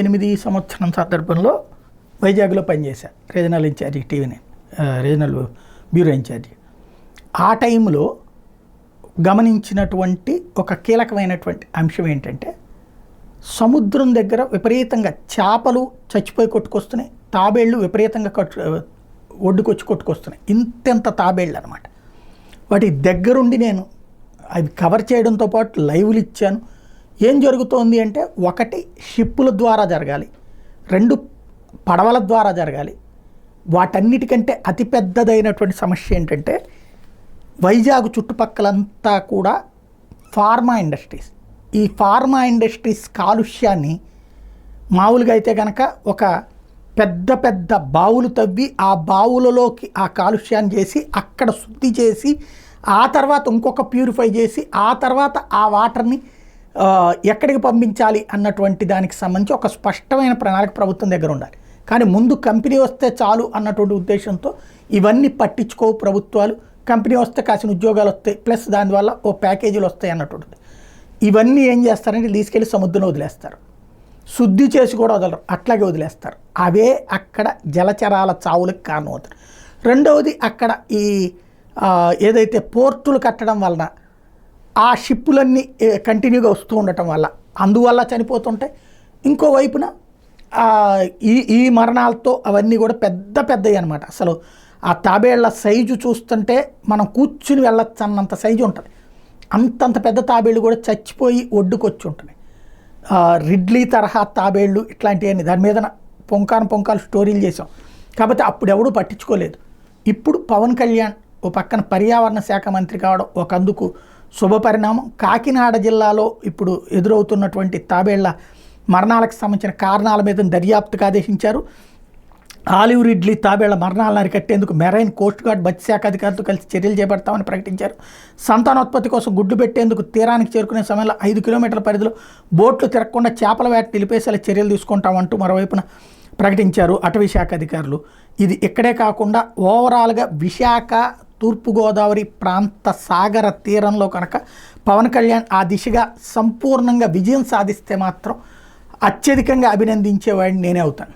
8 సంవత్సరం సందర్భంలో వైజాగ్లో పనిచేశా regional incharge regional bureau incharge. ఆ టైంలో గమనించినటువంటి ఒక కీలకమైనటువంటి అంశం ఏంటంటే, సముద్రం దగ్గర విపరీతంగా చేపలు చచ్చిపోయి కొట్టుకొస్తున్నాయి, తాబేళ్ళు విపరీతంగా ఒడ్డుకొచ్చి కొట్టుకొస్తున్నాయి. ఇంతెంత తాబేళ్ళు అనమాట. వాటి దగ్గరుండి నేను అవి కవర్ చేయడంతో పాటు లైవ్లు ఇచ్చాను. ఏం జరుగుతోంది అంటే, ఒకటి షిప్పుల ద్వారా జరగాలి, 2 పడవల ద్వారా జరగాలి. వాటన్నిటికంటే అతిపెద్దదైనటువంటి సమస్య ఏంటంటే, వైజాగ్ చుట్టుపక్కలంతా కూడా ఫార్మా ఇండస్ట్రీస్. ఈ ఫార్మా ఇండస్ట్రీస్ కాలుష్యాన్ని మామూలుగా అయితే కనుక ఒక పెద్ద పెద్ద బావులు తవ్వి ఆ బావులలోకి ఆ కాలుష్యాన్ని చేసి అక్కడ శుద్ధి చేసి ఆ తర్వాత ఇంకొక ప్యూరిఫై చేసి ఆ తర్వాత ఆ వాటర్ని ఎక్కడికి పంపించాలి అన్నటువంటి దానికి సంబంధించి ఒక స్పష్టమైన ప్రణాళిక ప్రభుత్వం దగ్గర ఉండాలి. కానీ ముందు కంపెనీ వస్తే చాలు అన్నటువంటి ఉద్దేశంతో ఇవన్నీ పట్టించుకోవు ప్రభుత్వాలు. కంపెనీ వస్తే కాసిన ఉద్యోగాలు వస్తాయి, ప్లస్ దానివల్ల ఓ ప్యాకేజీలు వస్తాయి అన్నటువంటిది. ఇవన్నీ ఏం చేస్తారంటే తీసుకెళ్ళి సముద్రంలో వదిలేస్తారు, శుద్ధి చేసి కూడా వదలరు, అట్లాగే వదిలేస్తారు. అవే అక్కడ జలచరాల చావులకు కారణం అవుతారు. రెండవది, అక్కడ ఈ ఏదైతే పోర్టులు కట్టడం వలన ఆ షిప్పులన్నీ కంటిన్యూగా వస్తూ ఉండటం వల్ల అందువల్ల చనిపోతుంటాయి. ఇంకోవైపున ఈ మరణాలతో అవన్నీ కూడా పెద్ద పెద్దవి అనమాట. అసలు ఆ తాబేళ్ల సైజు చూస్తుంటే మనం కూర్చుని వెళ్ళొచ్చు అన్నంత సైజు ఉంటుంది. అంతంత పెద్ద తాబేళ్ళు కూడా చచ్చిపోయి ఒడ్డుకొచ్చి ఉంటున్నాయి. రిడ్లీ తరహా తాబేళ్ళు ఇట్లాంటివన్నీ దాని మీద పొంకాలు స్టోరీలు చేసాం. కాబట్టి అప్పుడు ఎవడూ పట్టించుకోలేదు. ఇప్పుడు పవన్ కళ్యాణ్ ఓ పక్కన పర్యావరణ శాఖ మంత్రి కావడం ఒక అందుకు శుభపరిణామం. కాకినాడ జిల్లాలో ఇప్పుడు ఎదురవుతున్నటువంటి తాబేళ్ల మరణాలకు సంబంధించిన కారణాల మీద దర్యాప్తుకు ఆదేశించారు. ఆలివ్ రిడ్లీ తాబేళ్ల మరణాలను అరికట్టేందుకు మెరైన్ కోస్ట్ గార్డ్ మత్స్యశాఖ అధికారులతో కలిసి చర్యలు చేపడతామని ప్రకటించారు. సంతానోత్పత్తి కోసం గుడ్డు పెట్టేందుకు తీరానికి చేరుకునే సమయంలో 5 కిలోమీటర్ల పరిధిలో బోట్లు తిరగకుండా చేపల వేట నిలిపేసేలా చర్యలు తీసుకుంటామంటూ మరోవైపున ప్రకటించారు అటవీ శాఖ అధికారులు. ఇది ఇక్కడే కాకుండా ఓవరాల్గా విశాఖ, తూర్పుగోదావరి ప్రాంత సాగర తీరంలో కనుక పవన్ కళ్యాణ్ ఆ దిశగా సంపూర్ణంగా విజయం సాధిస్తే మాత్రం అత్యధికంగా అభినందించేవాడిని నేనే అవుతాను.